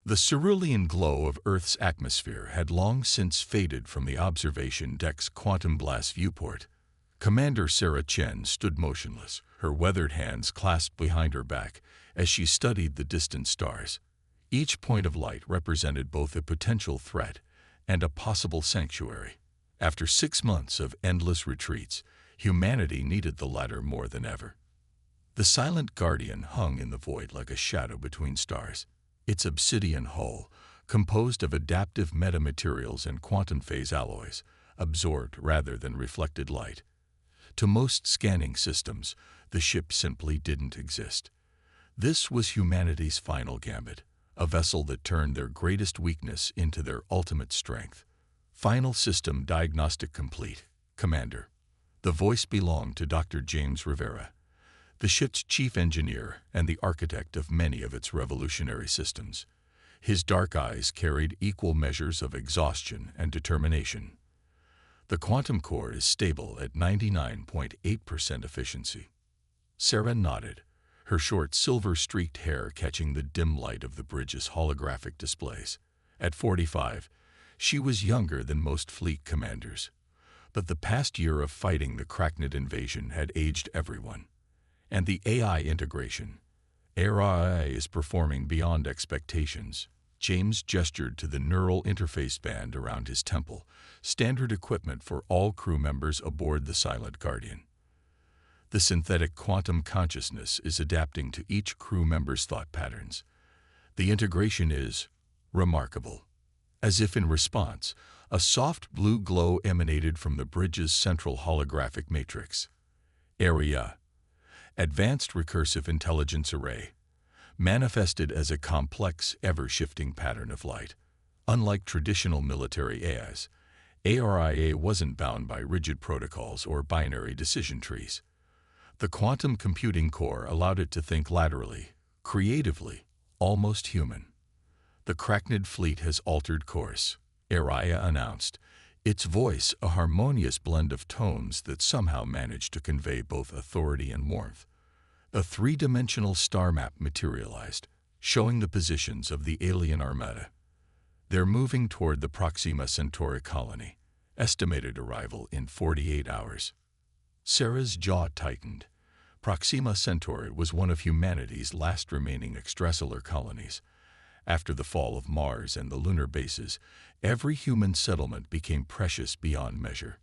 The cerulean glow of Earth's atmosphere had long since faded from the observation deck's quantum blast viewport. Commander Sarah Chen stood motionless, her weathered hands clasped behind her back as she studied the distant stars. Each point of light represented both a potential threat and a possible sanctuary. After 6 months of endless retreats, humanity needed the latter more than ever. The silent guardian hung in the void like a shadow between stars. Its obsidian hull, composed of adaptive metamaterials and quantum phase alloys, absorbed rather than reflected light. To most scanning systems, the ship simply didn't exist. This was humanity's final gambit, a vessel that turned their greatest weakness into their ultimate strength. Final system diagnostic complete, Commander. The voice belonged to Dr. James Rivera, the ship's chief engineer and the architect of many of its revolutionary systems. His dark eyes carried equal measures of exhaustion and determination. The quantum core is stable at 99.8% efficiency. Sarah nodded, her short silver-streaked hair catching the dim light of the bridge's holographic displays. At 45, she was younger than most fleet commanders. But the past year of fighting the Cracknid invasion had aged everyone. And the AI integration. AI is performing beyond expectations. James gestured to the neural interface band around his temple, standard equipment for all crew members aboard the Silent Guardian. The synthetic quantum consciousness is adapting to each crew member's thought patterns. The integration is remarkable. As if in response, a soft blue glow emanated from the bridge's central holographic matrix. Area. Advanced Recursive Intelligence Array, manifested as a complex, ever-shifting pattern of light. Unlike traditional military AIs, ARIA wasn't bound by rigid protocols or binary decision trees. The quantum computing core allowed it to think laterally, creatively, almost human. The Cracknid fleet has altered course, ARIA announced, its voice a harmonious blend of tones that somehow managed to convey both authority and warmth. A three-dimensional star map materialized, showing the positions of the alien Armada. They're moving toward the Proxima Centauri colony, estimated arrival in 48 hours. Sarah's jaw tightened. Proxima Centauri was one of humanity's last remaining extrasolar colonies. After the fall of Mars and the lunar bases, every human settlement became precious beyond measure.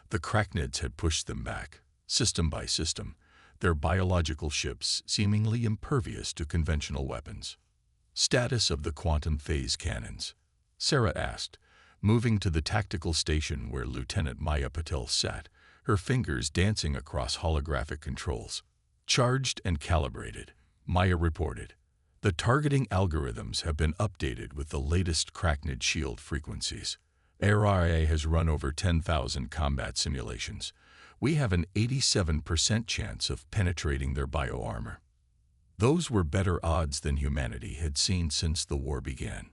The Cracknids had pushed them back, system by system, their biological ships seemingly impervious to conventional weapons. Status of the quantum phase cannons, Sarah asked, moving to the tactical station where Lieutenant Maya Patel sat, her fingers dancing across holographic controls. Charged and calibrated, Maya reported. The targeting algorithms have been updated with the latest Cracknid shield frequencies. ARIA has run over 10,000 combat simulations. We have an 87% chance of penetrating their bioarmor. Those were better odds than humanity had seen since the war began.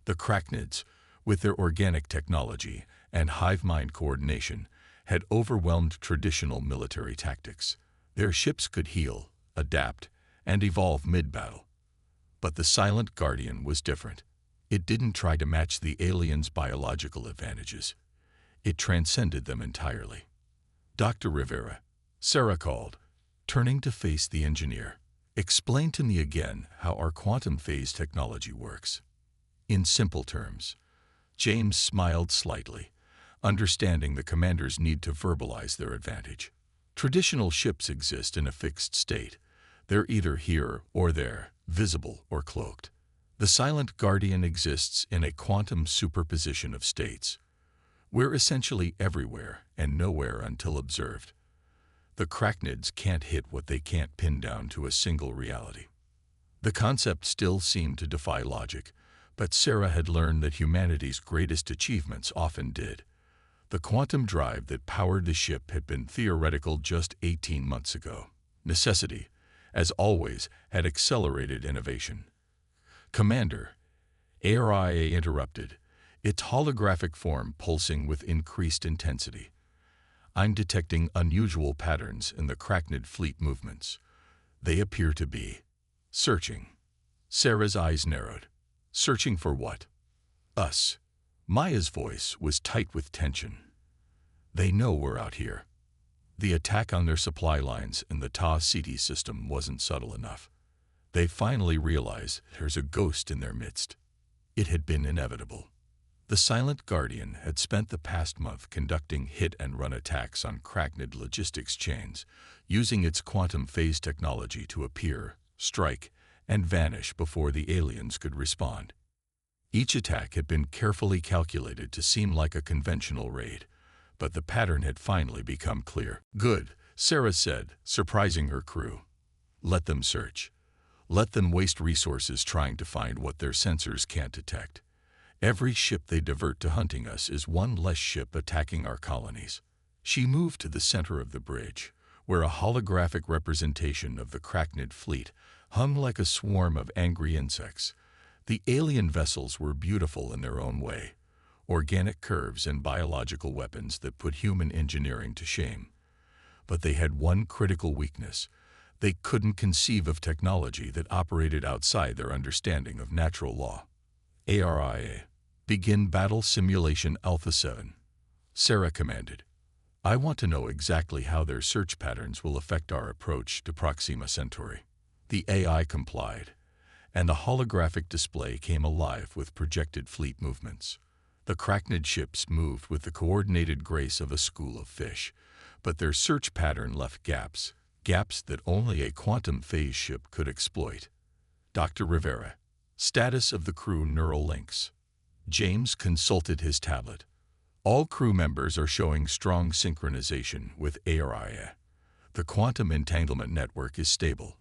The Cracknids, with their organic technology and hive mind coordination, had overwhelmed traditional military tactics. Their ships could heal, adapt, and evolve mid-battle. But the Silent Guardian was different. It didn't try to match the aliens' biological advantages. It transcended them entirely. Dr. Rivera, Sarah called, turning to face the engineer. Explain to me again how our quantum phase technology works. In simple terms. James smiled slightly, understanding the commander's need to verbalize their advantage. Traditional ships exist in a fixed state. They're either here or there, visible or cloaked. The Silent Guardian exists in a quantum superposition of states. We're essentially everywhere and nowhere until observed. The Cracknids can't hit what they can't pin down to a single reality. The concept still seemed to defy logic, but Sarah had learned that humanity's greatest achievements often did. The quantum drive that powered the ship had been theoretical just 18 months ago. Necessity, as always, had accelerated innovation. Commander, ARIA interrupted, its holographic form pulsing with increased intensity. I'm detecting unusual patterns in the Cracknid fleet movements. They appear to be searching. Sarah's eyes narrowed. Searching for what? Us. Maya's voice was tight with tension. They know we're out here. The attack on their supply lines in the Ta City system wasn't subtle enough. They finally realized there's a ghost in their midst. It had been inevitable. The Silent Guardian had spent the past month conducting hit-and-run attacks on Cracknid logistics chains, using its quantum phase technology to appear, strike, and vanish before the aliens could respond. Each attack had been carefully calculated to seem like a conventional raid, but the pattern had finally become clear. "Good," Sarah said, surprising her crew. "Let them search. Let them waste resources trying to find what their sensors can't detect. Every ship they divert to hunting us is one less ship attacking our colonies." She moved to the center of the bridge, where a holographic representation of the Cracknid fleet hung like a swarm of angry insects. The alien vessels were beautiful in their own way, organic curves and biological weapons that put human engineering to shame. But they had one critical weakness. They couldn't conceive of technology that operated outside their understanding of natural law. ARIA, begin Battle Simulation Alpha 7. Sarah commanded. "I want to know exactly how their search patterns will affect our approach to Proxima Centauri." The AI complied, and the holographic display came alive with projected fleet movements. The Cracknid ships moved with the coordinated grace of a school of fish, but their search pattern left gaps that only a quantum phase ship could exploit. Dr. Rivera. Status of the crew neural links. James consulted his tablet. All crew members are showing strong synchronization with ARIA. The quantum entanglement network is stable.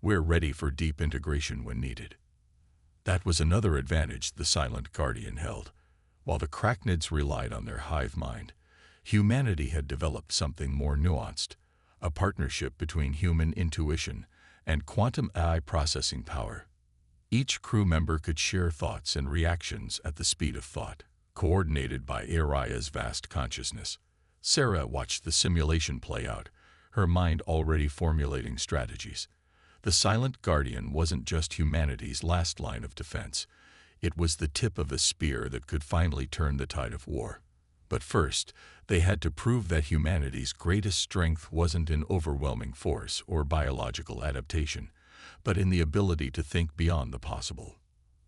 We're ready for deep integration when needed. That was another advantage the Silent Guardian held. While the Cracknids relied on their hive mind, humanity had developed something more nuanced, a partnership between human intuition and quantum AI processing power. Each crew member could share thoughts and reactions at the speed of thought, coordinated by ARIA's vast consciousness. Sarah watched the simulation play out, her mind already formulating strategies. The Silent Guardian wasn't just humanity's last line of defense. It was the tip of a spear that could finally turn the tide of war. But first, they had to prove that humanity's greatest strength wasn't in overwhelming force or biological adaptation, but in the ability to think beyond the possible.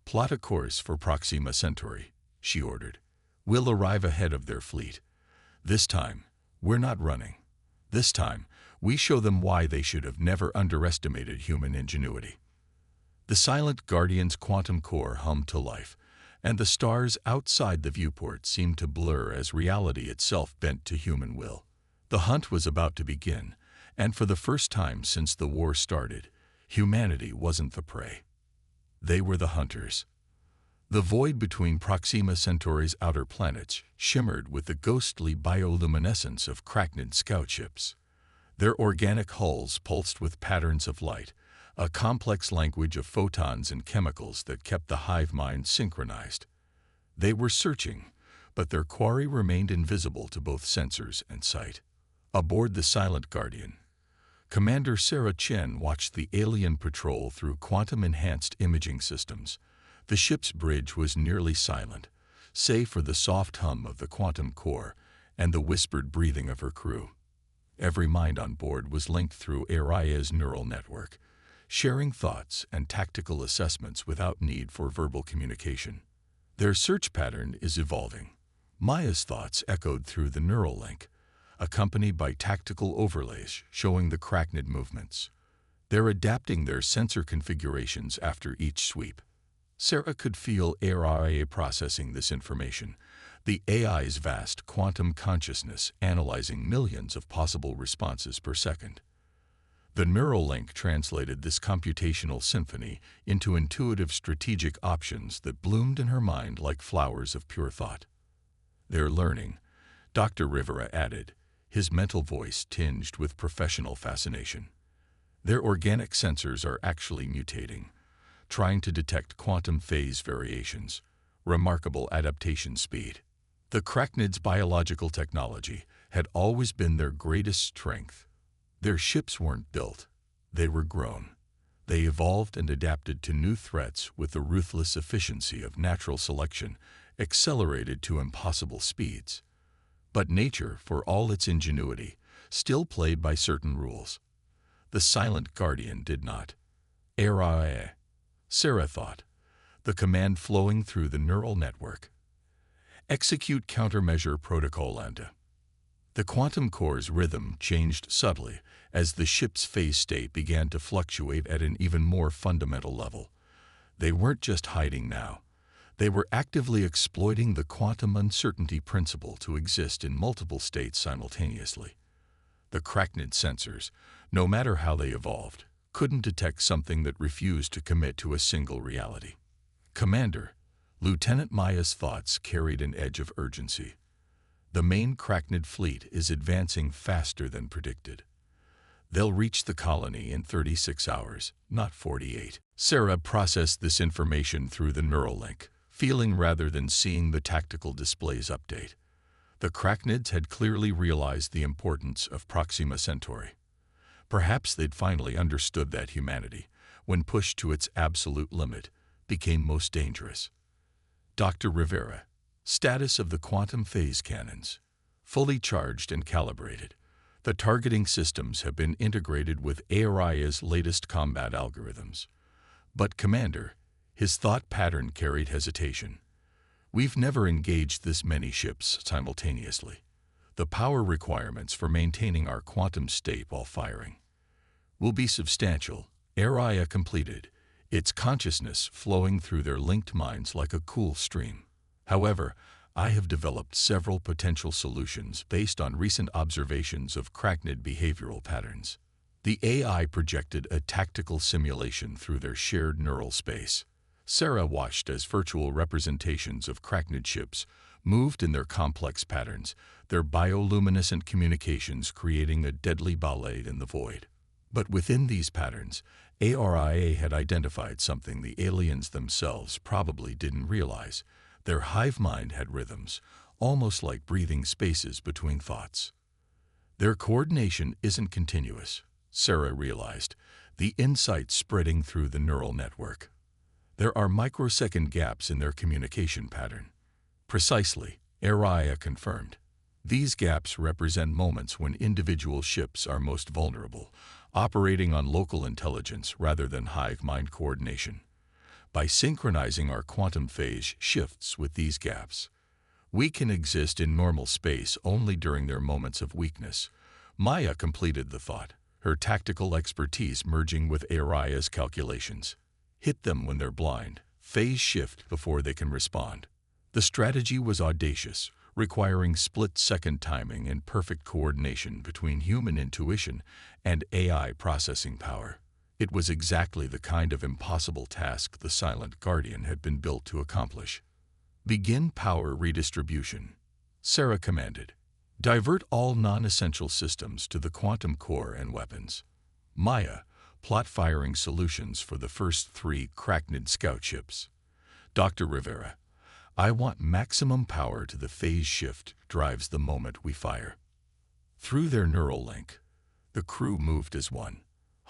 "Plot a course for Proxima Centauri," she ordered. "We'll arrive ahead of their fleet. This time, we're not running. This time, we show them why they should have never underestimated human ingenuity." The Silent Guardian's quantum core hummed to life, and the stars outside the viewport seemed to blur as reality itself bent to human will. The hunt was about to begin, and for the first time since the war started, humanity wasn't the prey. They were the hunters. The void between Proxima Centauri's outer planets shimmered with the ghostly bioluminescence of Cracknid scout ships. Their organic hulls pulsed with patterns of light, a complex language of photons and chemicals that kept the hive mind synchronized. They were searching, but their quarry remained invisible to both sensors and sight. Aboard the Silent Guardian, Commander Sarah Chen watched the alien patrol through quantum-enhanced imaging systems. The ship's bridge was nearly silent, save for the soft hum of the quantum core and the whispered breathing of her crew. Every mind on board was linked through ARIA's neural network, sharing thoughts and tactical assessments without need for verbal communication. Their search pattern is evolving. Maya's thoughts echoed through the neural link, accompanied by tactical overlays showing the Cracknid movements. They're adapting their sensor configurations after each sweep. Sarah could feel ARIA processing this information, the AI's vast quantum consciousness analyzing millions of possible responses per second. The neural link translated this computational symphony into intuitive strategic options that bloomed in her mind like flowers of pure thought. "They're learning," Dr. Rivera added, his mental voice tinged with professional fascination. "Their organic sensors are actually mutating, trying to detect quantum phase variations, remarkable adaptation speed." The Cracknids' biological technology had always been their greatest strength. Their ships weren't built, they were grown. They evolved and adapted to new threats with the ruthless efficiency of natural selection, accelerated to impossible speeds. But nature, for all its ingenuity, still played by certain rules. The Silent Guardian did not. HFY, Sarah thought, the command flowing through the neural network. Execute countermeasure protocol and the quantum core's rhythm changed subtly as the ship's phase state began to fluctuate at an even more fundamental level. They weren't just hiding now. They were actively exploiting the quantum uncertainty principle to exist in multiple states simultaneously. The Cracknid sensors, no matter how they evolved, couldn't detect something that refused to commit to a single reality. Commander, Lieutenant Maya's thoughts carried an edge of urgency. The main Cracknid fleet is advancing faster than predicted. They'll reach the colony in 36 hours, not 48. Sarah processed this information through the neural link, feeling rather than seeing the tactical displays update. The Cracknids had clearly realized the importance of Proxima Centauri. Perhaps they'd finally understood that humanity, when pushed to its absolute limit, became most dangerous. Dr. Rivera, status of the quantum phase cannons. Fully charged and calibrated. The targeting systems have been integrated with HFY's latest combat algorithms. But Commander, his thought pattern carried hesitation. We've never engaged this many ships simultaneously. The power requirements for maintaining our quantum state while firing will be substantial. HFY completed, its consciousness flowing through their linked minds like a cool stream. However, I have developed several potential solutions based on recent observations of Cracknid behavioral patterns. The AI projected a tactical simulation through their shared neural space. Sarah watched as virtual representations of Cracknid ships moved in their complex patterns, their bioluminescent communications creating a deadly ballet in the void. But within these patterns, ARIA had identified something the aliens themselves probably didn't realize. Their hive mind had rhythms, almost like breathing spaces between thoughts. Their coordination isn't continuous, Sarah realized, the insight spreading through the neural network. There are microsecond gaps in their communication pattern. Precisely, ARIA confirmed. These gaps represent moments when individual ships are most vulnerable, operating on local intelligence rather than hive mind coordination. By synchronizing our quantum phase shifts with these gaps, we can exist in normal space only during their moments of weakness. Maya completed the thought, her tactical expertise merging with ARIA's calculations. Hit them when they're blind, phase shift before they can respond. The strategy was audacious, requiring split-second timing and perfect coordination between human intuition and AI processing power. It was exactly the kind of impossible task the Silent Guardian had been built to accomplish. Begin power redistribution, Sarah commanded. Divert all non-essential systems to the quantum core and weapons. Maya, plot firing solutions for the first 3 Cracknid scout ships. Dr. Rivera, I want maximum power to the phase shift drives the moment we fire. Through their neural link, the crew moved as one.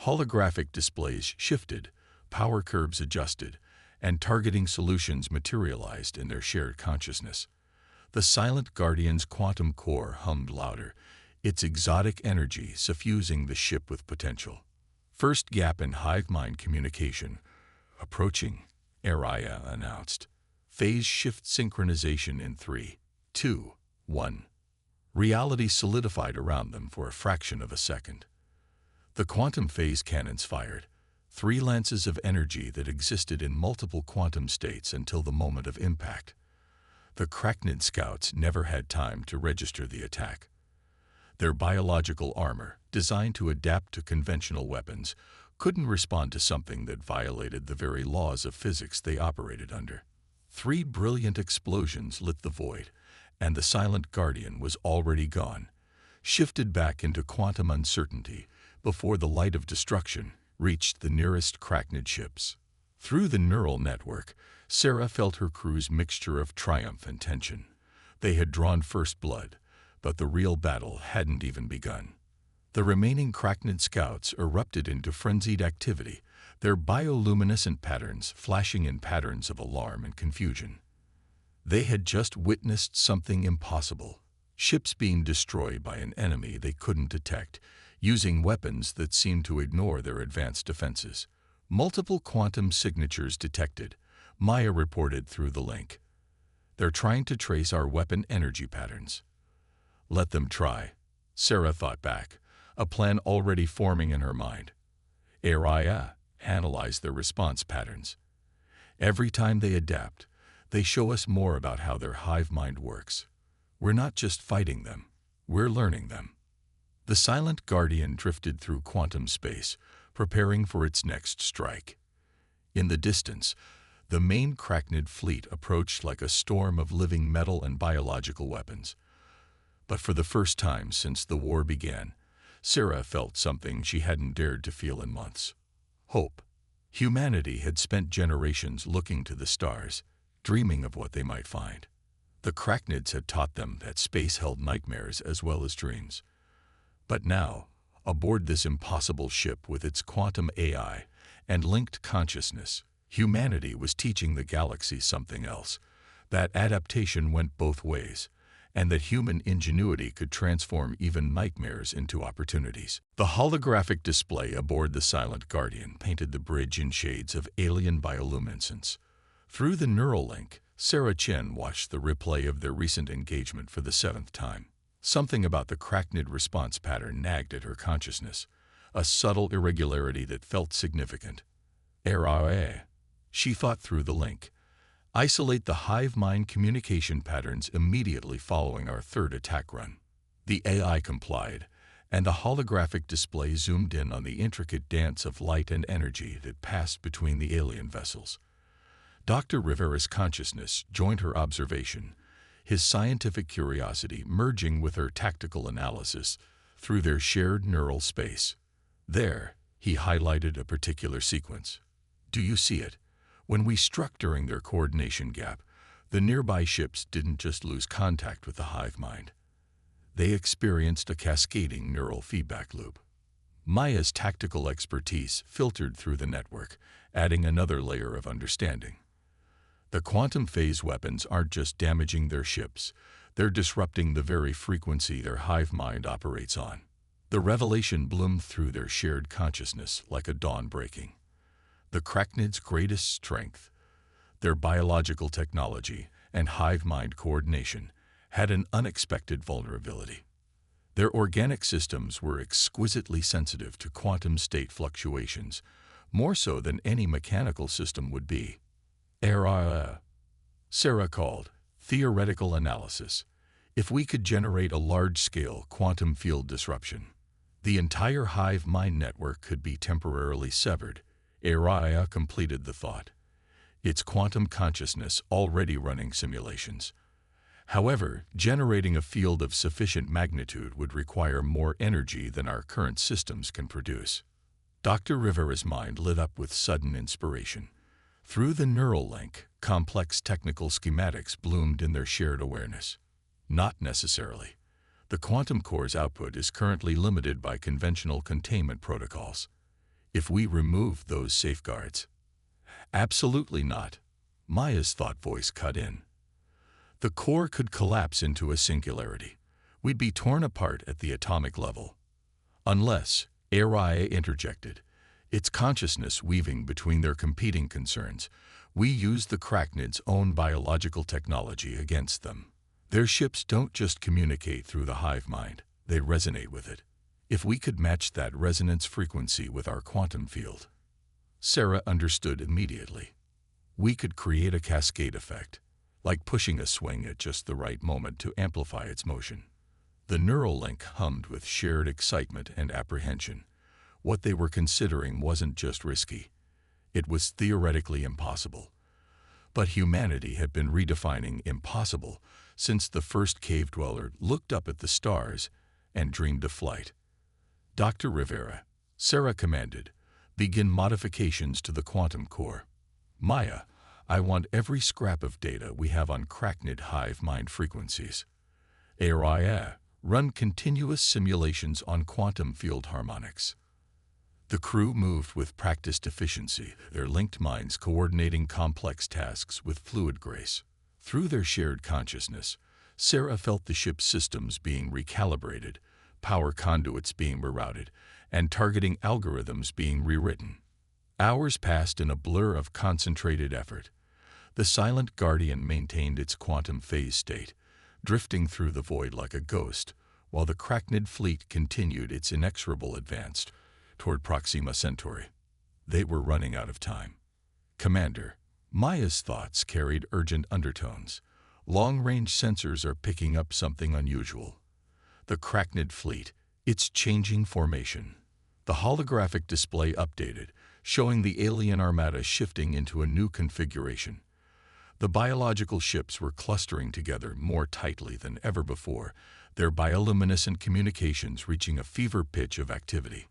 Holographic displays shifted, power curves adjusted, and targeting solutions materialized in their shared consciousness. The Silent Guardian's quantum core hummed louder, its exotic energy suffusing the ship with potential. First gap in hive mind communication. Approaching, ARIA announced. Phase shift synchronization in 3, 2, 1. Reality solidified around them for a fraction of a second. The quantum phase cannons fired, 3 lances of energy that existed in multiple quantum states until the moment of impact. The Cracknid scouts never had time to register the attack. Their biological armor, designed to adapt to conventional weapons, couldn't respond to something that violated the very laws of physics they operated under. 3 brilliant explosions lit the void, and the Silent Guardian was already gone, shifted back into quantum uncertainty before the light of destruction reached the nearest Cracknid ships. Through the neural network, Sarah felt her crew's mixture of triumph and tension. They had drawn first blood, but the real battle hadn't even begun. The remaining Cracknid scouts erupted into frenzied activity, their bioluminescent patterns flashing in patterns of alarm and confusion. They had just witnessed something impossible, ships being destroyed by an enemy they couldn't detect, using weapons that seemed to ignore their advanced defenses. Multiple quantum signatures detected, Maya reported through the link. They're trying to trace our weapon energy patterns. Let them try, Sarah thought back, a plan already forming in her mind. Araya analyzed their response patterns. Every time they adapt, they show us more about how their hive mind works. We're not just fighting them, we're learning them. The silent guardian drifted through quantum space, preparing for its next strike. In the distance, the main Crachnid fleet approached like a storm of living metal and biological weapons. But for the first time since the war began, Sarah felt something she hadn't dared to feel in months. Hope. Humanity had spent generations looking to the stars, dreaming of what they might find. The Crachnids had taught them that space held nightmares as well as dreams. But now, aboard this impossible ship with its quantum AI and linked consciousness, humanity was teaching the galaxy something else, that adaptation went both ways, and that human ingenuity could transform even nightmares into opportunities. The holographic display aboard the Silent Guardian painted the bridge in shades of alien bioluminescence. Through the neural link, Sarah Chen watched the replay of their recent engagement for the 7th time. Something about the Crachnid response pattern nagged at her consciousness, a subtle irregularity that felt significant. Errare, she thought through the link. Isolate the hive mind communication patterns immediately following our 3rd attack run. The AI complied, and the holographic display zoomed in on the intricate dance of light and energy that passed between the alien vessels. Dr. Rivera's consciousness joined her observation, his scientific curiosity merging with her tactical analysis through their shared neural space. There, he highlighted a particular sequence. Do you see it? When we struck during their coordination gap, the nearby ships didn't just lose contact with the hive mind. They experienced a cascading neural feedback loop. Maya's tactical expertise filtered through the network, adding another layer of understanding. The quantum phase weapons aren't just damaging their ships, they're disrupting the very frequency their hive mind operates on. The revelation bloomed through their shared consciousness like a dawn breaking. The Crachnid's greatest strength, their biological technology and hive mind coordination, had an unexpected vulnerability. Their organic systems were exquisitely sensitive to quantum state fluctuations, more so than any mechanical system would be. Sarah called theoretical analysis. If we could generate a large-scale quantum field disruption, the entire hive mind network could be temporarily severed. Araya completed the thought. Its quantum consciousness already running simulations. However, generating a field of sufficient magnitude would require more energy than our current systems can produce. Dr. Rivera's mind lit up with sudden inspiration. Through the neural link, complex technical schematics bloomed in their shared awareness. Not necessarily. The quantum core's output is currently limited by conventional containment protocols. If we remove those safeguards? Absolutely not. Maya's thought voice cut in. The core could collapse into a singularity. We'd be torn apart at the atomic level. Unless, Araya interjected, its consciousness weaving between their competing concerns, we use the Crachnid's own biological technology against them. Their ships don't just communicate through the hive mind, they resonate with it. If we could match that resonance frequency with our quantum field. Sarah understood immediately. We could create a cascade effect, like pushing a swing at just the right moment to amplify its motion. The neural link hummed with shared excitement and apprehension. What they were considering wasn't just risky. It was theoretically impossible. But humanity had been redefining impossible since the first cave dweller looked up at the stars and dreamed of flight. Dr. Rivera, Sarah commanded, begin modifications to the quantum core. Maya, I want every scrap of data we have on Crachnid hive mind frequencies. Araya, run continuous simulations on quantum field harmonics. The crew moved with practiced efficiency, their linked minds coordinating complex tasks with fluid grace. Through their shared consciousness, Sarah felt the ship's systems being recalibrated, power conduits being rerouted, and targeting algorithms being rewritten. Hours passed in a blur of concentrated effort. The silent guardian maintained its quantum phase state, drifting through the void like a ghost, while the Cracknid fleet continued its inexorable advance toward Proxima Centauri. They were running out of time. Commander, Maya's thoughts carried urgent undertones. Long-range sensors are picking up something unusual. The Cracknid fleet, its changing formation. The holographic display updated, showing the alien armada shifting into a new configuration. The biological ships were clustering together more tightly than ever before, their bioluminescent communications reaching a fever pitch of activity.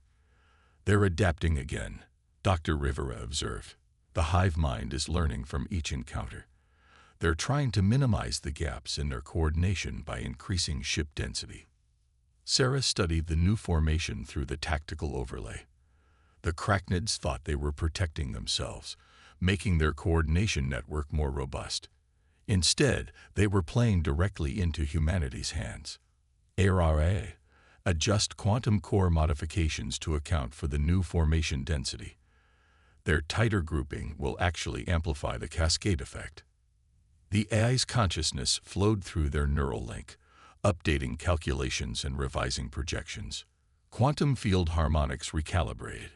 "They're adapting again," Dr. Rivera observed. "The hive mind is learning from each encounter. They're trying to minimize the gaps in their coordination by increasing ship density." Sarah studied the new formation through the tactical overlay. The Cracknids thought they were protecting themselves, making their coordination network more robust. Instead, they were playing directly into humanity's hands. ARA, adjust quantum core modifications to account for the new formation density. Their tighter grouping will actually amplify the cascade effect. The AI's consciousness flowed through their neural link, updating calculations and revising projections. Quantum field harmonics recalibrated.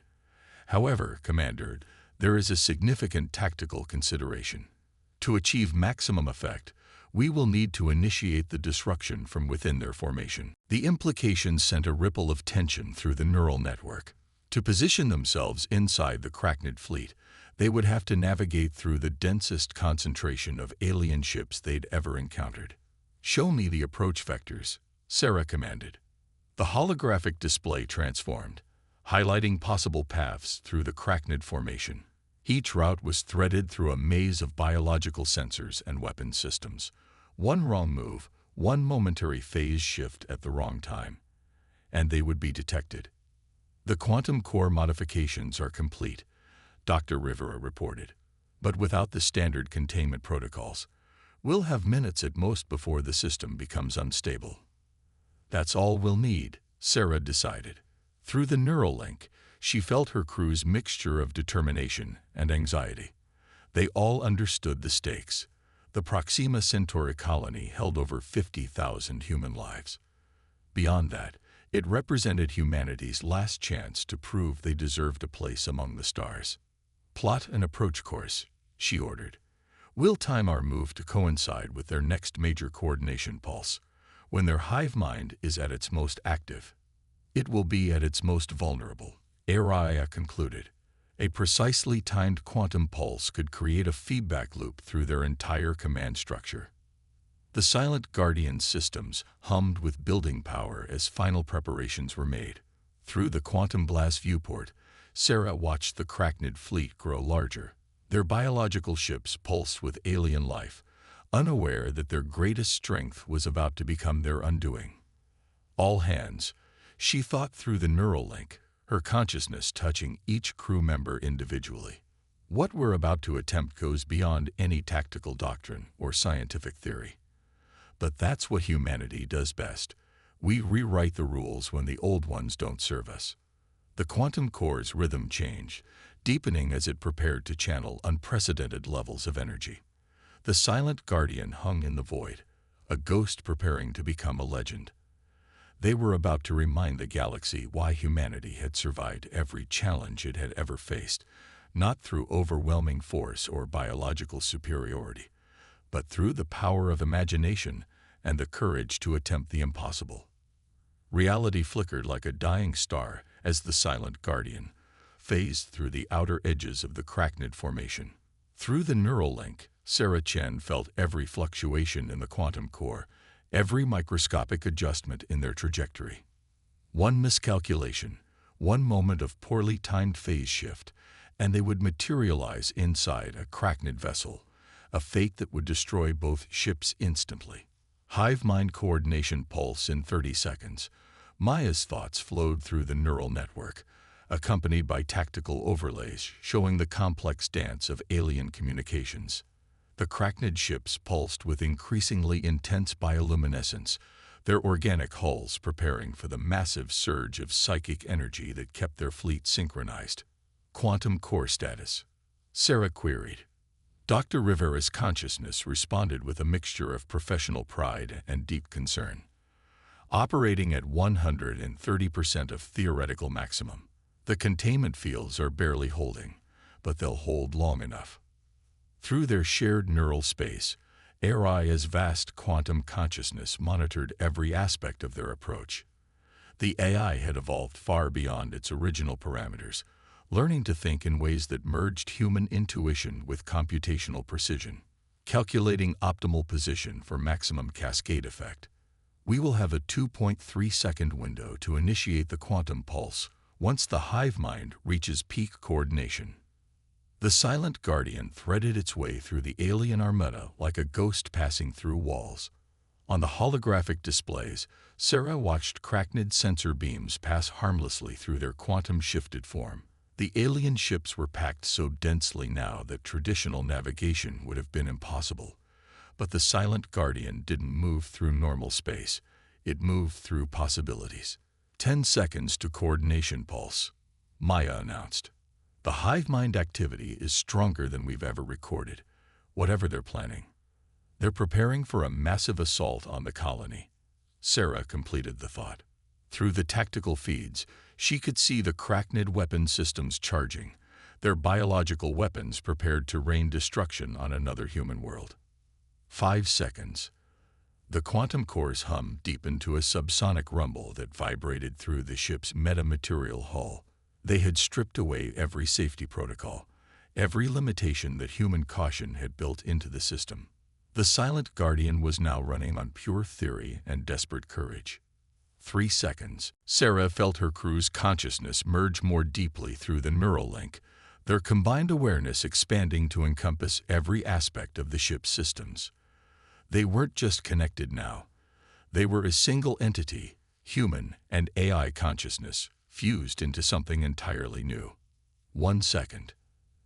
However, Commander, there is a significant tactical consideration. To achieve maximum effect, we will need to initiate the disruption from within their formation. The implications sent a ripple of tension through the neural network. To position themselves inside the Cracknid fleet, they would have to navigate through the densest concentration of alien ships they'd ever encountered. "Show me the approach vectors," Sarah commanded. The holographic display transformed, highlighting possible paths through the Cracknid formation. Each route was threaded through a maze of biological sensors and weapon systems. One wrong move, one momentary phase shift at the wrong time, and they would be detected. "The quantum core modifications are complete," Dr. Rivera reported. "But without the standard containment protocols, we'll have minutes at most before the system becomes unstable." "That's all we'll need," Sarah decided. Through the neural link, she felt her crew's mixture of determination and anxiety. They all understood the stakes. The Proxima Centauri colony held over 50,000 human lives. Beyond that, it represented humanity's last chance to prove they deserved a place among the stars. "Plot an approach course," she ordered. "We'll time our move to coincide with their next major coordination pulse, when their hive mind is at its most active. It will be at its most vulnerable." Araya concluded. A precisely timed quantum pulse could create a feedback loop through their entire command structure. The silent Guardian systems hummed with building power as final preparations were made. Through the quantum blast viewport, Sarah watched the Cracknid fleet grow larger. Their biological ships pulsed with alien life, unaware that their greatest strength was about to become their undoing. "All hands," she thought through the neural link, her consciousness touching each crew member individually. What we're about to attempt goes beyond any tactical doctrine or scientific theory. But that's what humanity does best. We rewrite the rules when the old ones don't serve us. The quantum core's rhythm changed, deepening as it prepared to channel unprecedented levels of energy. The silent Guardian hung in the void, a ghost preparing to become a legend. They were about to remind the galaxy why humanity had survived every challenge it had ever faced, not through overwhelming force or biological superiority, but through the power of imagination and the courage to attempt the impossible. Reality flickered like a dying star as the silent Guardian phased through the outer edges of the Cracknid formation. Through the neural link, Sarah Chen felt every fluctuation in the quantum core, every microscopic adjustment in their trajectory. One miscalculation, one moment of poorly timed phase shift, and they would materialize inside a Cracknid vessel, a fate that would destroy both ships instantly. Hive mind coordination pulse in 30 seconds. Maya's thoughts flowed through the neural network, accompanied by tactical overlays showing the complex dance of alien communications. The Cracknid ships pulsed with increasingly intense bioluminescence, their organic hulls preparing for the massive surge of psychic energy that kept their fleet synchronized. Quantum core status, Sarah queried. Dr. Rivera's consciousness responded with a mixture of professional pride and deep concern. Operating at 130% of theoretical maximum, the containment fields are barely holding, but they'll hold long enough. Through their shared neural space, Aria's vast quantum consciousness monitored every aspect of their approach. The AI had evolved far beyond its original parameters, learning to think in ways that merged human intuition with computational precision, calculating optimal position for maximum cascade effect. We will have a 2.3-second window to initiate the quantum pulse once the hive mind reaches peak coordination. The silent guardian threaded its way through the alien armada like a ghost passing through walls. On the holographic displays, Sarah watched Cracknid sensor beams pass harmlessly through their quantum-shifted form. The alien ships were packed so densely now that traditional navigation would have been impossible. But the silent guardian didn't move through normal space. It moved through possibilities. 10 seconds to coordination pulse, Maya announced. The hive mind activity is stronger than we've ever recorded, whatever they're planning. They're preparing for a massive assault on the colony. Sarah completed the thought. Through the tactical feeds, she could see the Cracknid weapon systems charging, their biological weapons prepared to rain destruction on another human world. 5 seconds. The quantum core's hum deepened to a subsonic rumble that vibrated through the ship's metamaterial hull. They had stripped away every safety protocol, every limitation that human caution had built into the system. The silent guardian was now running on pure theory and desperate courage. 3 seconds. Sarah felt her crew's consciousness merge more deeply through the neural link, their combined awareness expanding to encompass every aspect of the ship's systems. They weren't just connected now. They were a single entity, human and AI consciousness, fused into something entirely new. 1 second.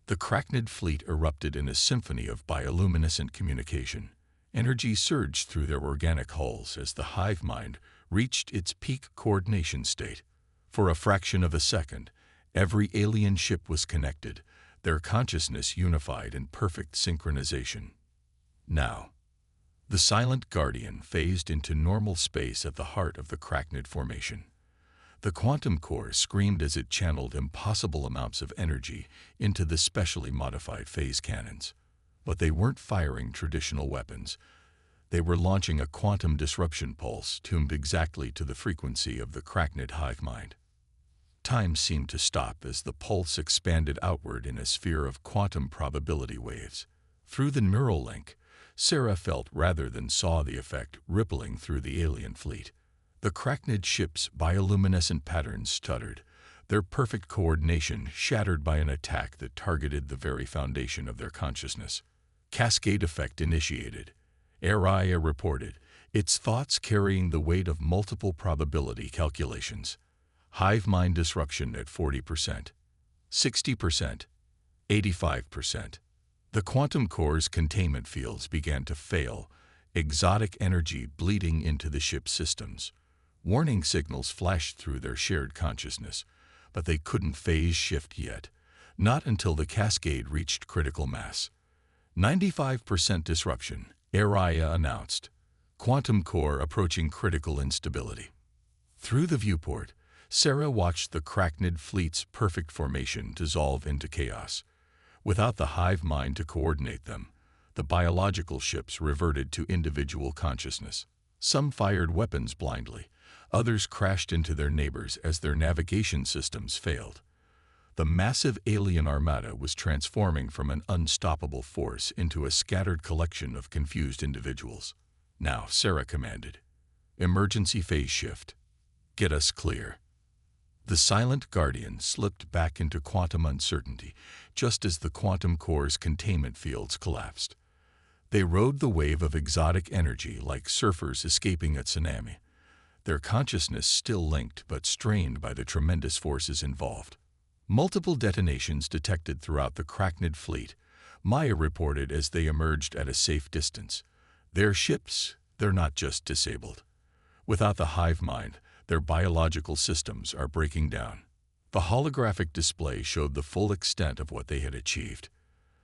The Cracknid fleet erupted in a symphony of bioluminescent communication. Energy surged through their organic hulls as the hive mind reached its peak coordination state. For a fraction of a second, every alien ship was connected, their consciousness unified in perfect synchronization. Now, the silent guardian phased into normal space at the heart of the Cracknid formation. The quantum core screamed as it channeled impossible amounts of energy into the specially modified phase cannons. But they weren't firing traditional weapons. They were launching a quantum disruption pulse tuned exactly to the frequency of the Cracknid hive mind. Time seemed to stop as the pulse expanded outward in a sphere of quantum probability waves. Through the neural link, Sarah felt rather than saw the effect rippling through the alien fleet. The Cracknid ship's bioluminescent patterns stuttered, their perfect coordination shattered by an attack that targeted the very foundation of their consciousness. Cascade effect initiated. Aria reported, its thoughts carrying the weight of multiple probability calculations. Hive mind disruption at 40%, 60%, 85%. The quantum core's containment fields began to fail, exotic energy bleeding into the ship's systems. Warning signals flashed through their shared consciousness, but they couldn't phase shift yet, not until the cascade reached critical mass. 95% disruption, Aria announced. Quantum core approaching critical instability. Through the viewport, Sarah watched the Cracknid fleet's perfect formation dissolve into chaos. Without the hive mind to coordinate them, the biological ships reverted to individual consciousness. Some fired weapons blindly. Others crashed into their neighbors as their navigation systems failed. The massive alien armada was transforming from an unstoppable force into a scattered collection of confused individuals. Now, Sarah commanded, "Emergency phase shift. Get us clear." The silent guardian slipped back into quantum uncertainty, just as the quantum core's containment fields collapsed. They rode the wave of exotic energy like surfers escaping a tsunami, their consciousness still linked but strained by the tremendous forces involved. Multiple detonations detected throughout the Cracknid fleet, Maya reported as they emerged at a safe distance. Their ships, they're not just disabled. Without the hive mind, their biological systems are breaking down. The holographic display showed the full extent of what they had achieved.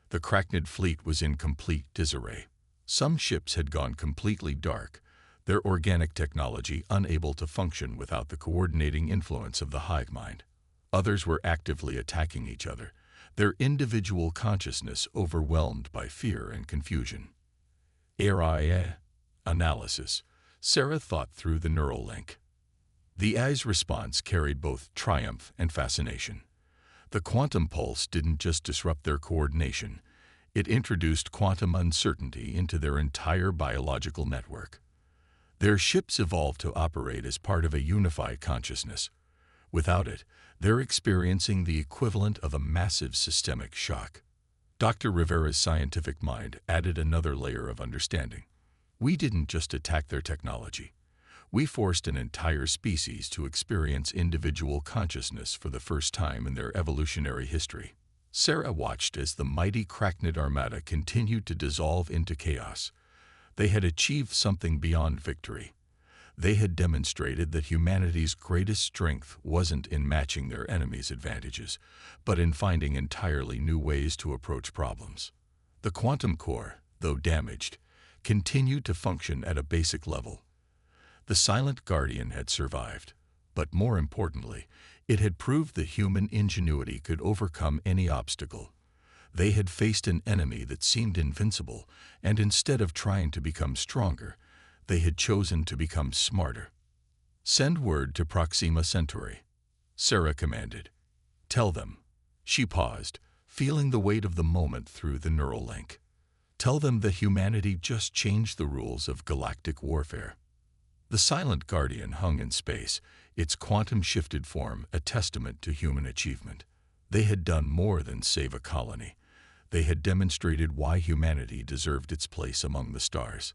The Cracknid fleet was in complete disarray. Some ships had gone completely dark, their organic technology unable to function without the coordinating influence of the hive mind. Others were actively attacking each other, their individual consciousness overwhelmed by fear and confusion. AI analysis. Sarah thought through the neural link. The AI's response carried both triumph and fascination. The quantum pulse didn't just disrupt their coordination, it introduced quantum uncertainty into their entire biological network. Their ships evolved to operate as part of a unified consciousness. Without it, they're experiencing the equivalent of a massive systemic shock. Dr. Rivera's scientific mind added another layer of understanding. We didn't just attack their technology. We forced an entire species to experience individual consciousness for the first time in their evolutionary history. Sarah watched as the mighty Cracknid Armada continued to dissolve into chaos. They had achieved something beyond victory. They had demonstrated that humanity's greatest strength wasn't in matching their enemies' advantages, but in finding entirely new ways to approach problems. The quantum core, though damaged, continued to function at a basic level. The Silent Guardian had survived, but more importantly, it had proved that human ingenuity could overcome any obstacle. They had faced an enemy that seemed invincible, and instead of trying to become stronger, they had chosen to become smarter. Send word to Proxima Centauri, Sarah commanded. Tell them. She paused, feeling the weight of the moment through the neural link. Tell them that humanity just changed the rules of galactic warfare. The Silent Guardian hung in space, its quantum-shifted form a testament to human achievement. They had done more than save a colony. They had demonstrated why humanity deserved its place among the stars.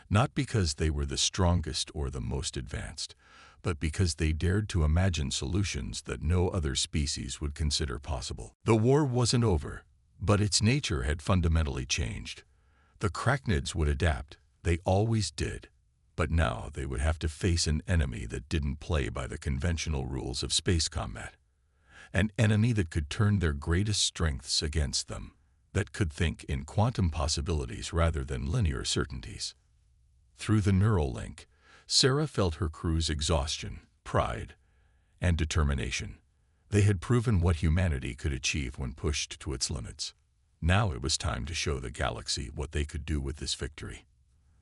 Not because they were the strongest or the most advanced, but because they dared to imagine solutions that no other species would consider possible. The war wasn't over, but its nature had fundamentally changed. The Cracknids would adapt, they always did. But now they would have to face an enemy that didn't play by the conventional rules of space combat. An enemy that could turn their greatest strengths against them, that could think in quantum possibilities rather than linear certainties. Through the neural link, Sarah felt her crew's exhaustion, pride, and determination. They had proven what humanity could achieve when pushed to its limits. Now it was time to show the galaxy what they could do with this victory.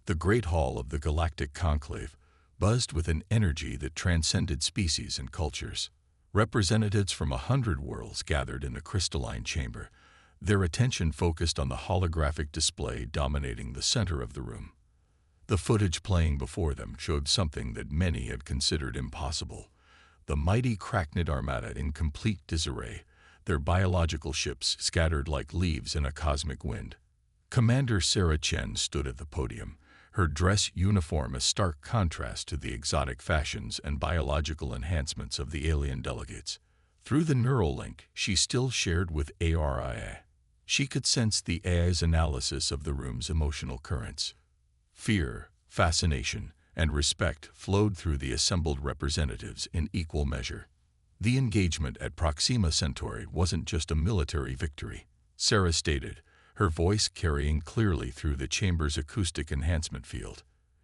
The great hall of the Galactic Conclave buzzed with an energy that transcended species and cultures. Representatives from 100 worlds gathered in the crystalline chamber, their attention focused on the holographic display dominating the center of the room. The footage playing before them showed something that many had considered impossible. The mighty Cracknid Armada in complete disarray, their biological ships scattered like leaves in a cosmic wind. Commander Sarah Chen stood at the podium, her dress uniform a stark contrast to the exotic fashions and biological enhancements of the alien delegates. Through the neural link, she still shared with ARIA. She could sense the AI's analysis of the room's emotional currents. Fear, fascination, and respect flowed through the assembled representatives in equal measure. The engagement at Proxima Centauri wasn't just a military victory, Sarah stated, her voice carrying clearly through the chamber's acoustic enhancement field.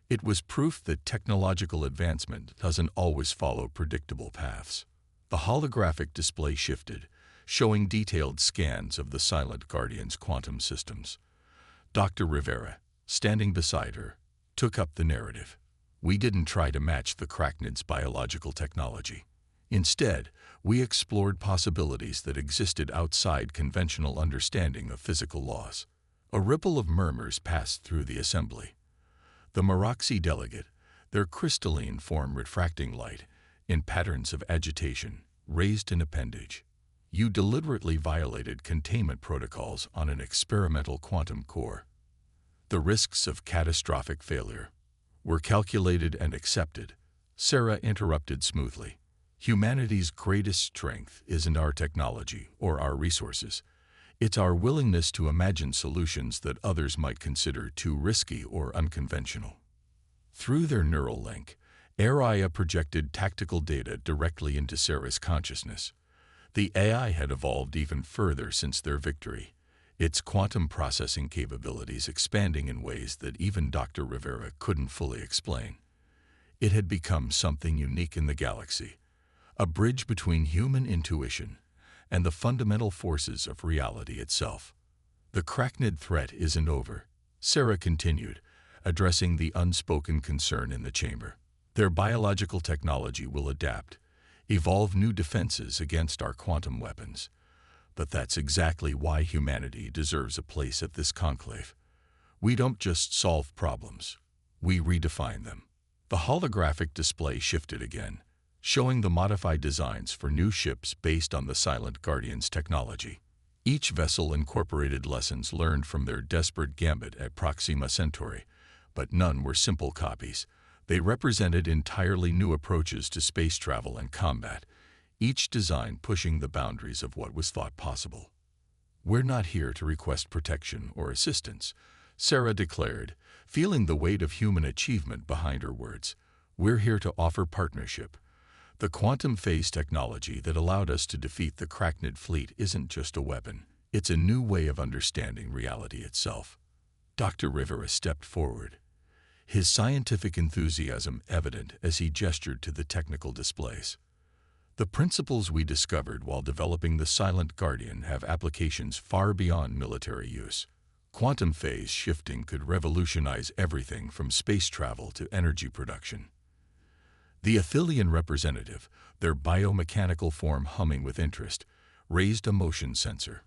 It was proof that technological advancement doesn't always follow predictable paths. The holographic display shifted, showing detailed scans of the Silent Guardian's quantum systems. Dr. Rivera, standing beside her, took up the narrative. We didn't try to match the Cracknid's biological technology. Instead, we explored possibilities that existed outside conventional understanding of physical laws. A ripple of murmurs passed through the assembly. The Maraxi delegate, their crystalline form refracting light, in patterns of agitation, raised an appendage. You deliberately violated containment protocols on an experimental quantum core. The risks of catastrophic failure were calculated and accepted, Sarah interrupted smoothly. Humanity's greatest strength isn't our technology or our resources. It's our willingness to imagine solutions that others might consider too risky or unconventional. Through their neural link, Araya projected tactical data directly into Sarah's consciousness. The AI had evolved even further since their victory, its quantum processing capabilities expanding in ways that even Dr. Rivera couldn't fully explain. It had become something unique in the galaxy, a bridge between human intuition and the fundamental forces of reality itself. The Crachnid threat isn't over, Sarah continued, addressing the unspoken concern in the chamber. Their biological technology will adapt, evolve new defenses against our quantum weapons. But that's exactly why humanity deserves a place at this conclave. We don't just solve problems, we redefine them. The holographic display shifted again, showing the modified designs for new ships based on the Silent Guardian's technology. Each vessel incorporated lessons learned from their desperate gambit at Proxima Centauri, but none were simple copies. They represented entirely new approaches to space travel and combat, each design pushing the boundaries of what was thought possible. "We're not here to request protection or assistance," Sarah declared, feeling the weight of human achievement behind her words. "We're here to offer partnership. The quantum phase technology that allowed us to defeat the Crachnid fleet isn't just a weapon. It's a new way of understanding reality itself." Dr. Rivera stepped forward, his scientific enthusiasm evident as he gestured to the technical displays. "The principles we discovered while developing the Silent Guardian have applications far beyond military use. Quantum phase shifting could revolutionize everything from space travel to energy production." The Athelian representative, their biomechanical form humming with interest, raised a motion sensor.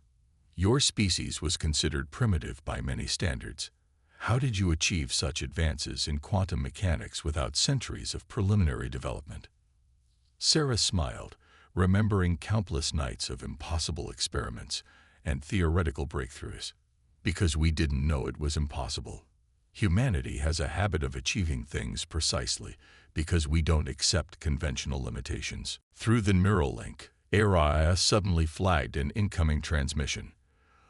"Your species was considered primitive by many standards. How did you achieve such advances in quantum mechanics without centuries of preliminary development?" Sarah smiled, remembering countless nights of impossible experiments and theoretical breakthroughs. "Because we didn't know it was impossible. Humanity has a habit of achieving things precisely because we don't accept conventional limitations." Through the neural link, Araya suddenly flagged an incoming transmission.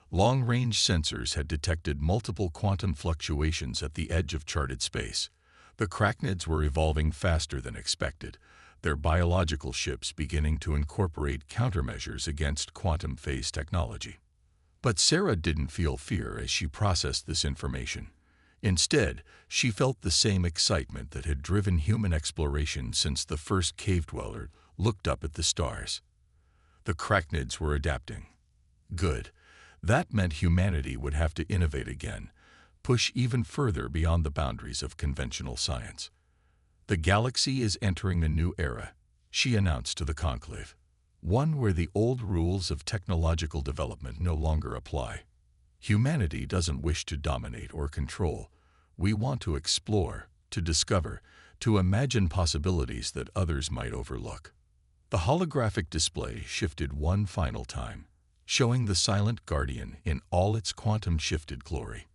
Long-range sensors had detected multiple quantum fluctuations at the edge of charted space. The Crachnids were evolving faster than expected, their biological ships beginning to incorporate countermeasures against quantum phase technology. But Sarah didn't feel fear as she processed this information. Instead, she felt the same excitement that had driven human exploration since the first cave dweller looked up at the stars. The Crachnids were adapting. Good. That meant humanity would have to innovate again, push even further beyond the boundaries of conventional science. "The galaxy is entering a new era," she announced to the conclave. "One where the old rules of technological development no longer apply. Humanity doesn't wish to dominate or control. We want to explore, to discover, to imagine possibilities that others might overlook." The holographic display shifted one final time, showing the Silent Guardian in all its quantum-shifted glory.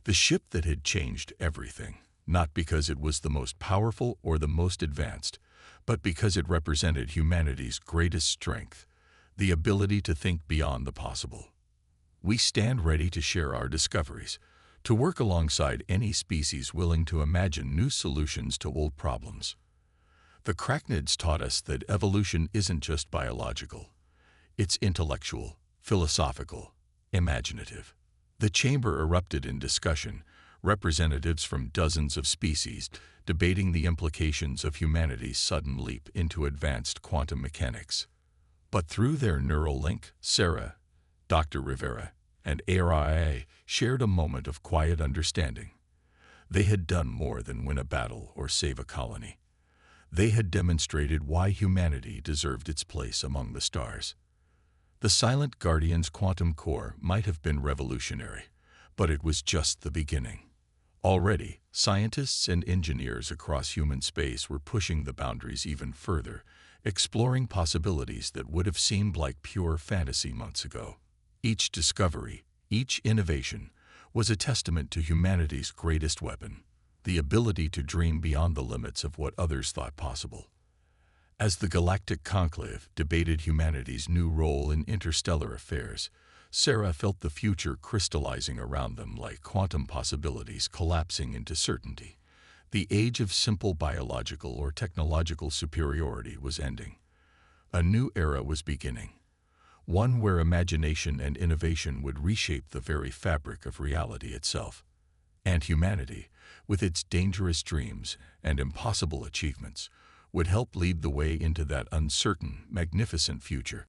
The ship that had changed everything, not because it was the most powerful or the most advanced, but because it represented humanity's greatest strength, the ability to think beyond the possible. "We stand ready to share our discoveries, to work alongside any species willing to imagine new solutions to old problems." The Crachnids taught us that evolution isn't just biological. It's intellectual, philosophical, imaginative. The chamber erupted in discussion, representatives from dozens of species debating the implications of humanity's sudden leap into advanced quantum mechanics. But through their neural link, Sarah, Dr. Rivera, and ARIA shared a moment of quiet understanding. They had done more than win a battle or save a colony. They had demonstrated why humanity deserved its place among the stars. The Silent Guardian's quantum core might have been revolutionary, but it was just the beginning. Already, scientists and engineers across human space were pushing the boundaries even further, exploring possibilities that would have seemed like pure fantasy months ago. Each discovery, each innovation, was a testament to humanity's greatest weapon, the ability to dream beyond the limits of what others thought possible. As the Galactic Conclave debated humanity's new role in interstellar affairs, Sarah felt the future crystallizing around them like quantum possibilities collapsing into certainty. The age of simple biological or technological superiority was ending. A new era was beginning, one where imagination and innovation would reshape the very fabric of reality itself. And humanity, with its dangerous dreams and impossible achievements, would help lead the way into that uncertain, magnificent future.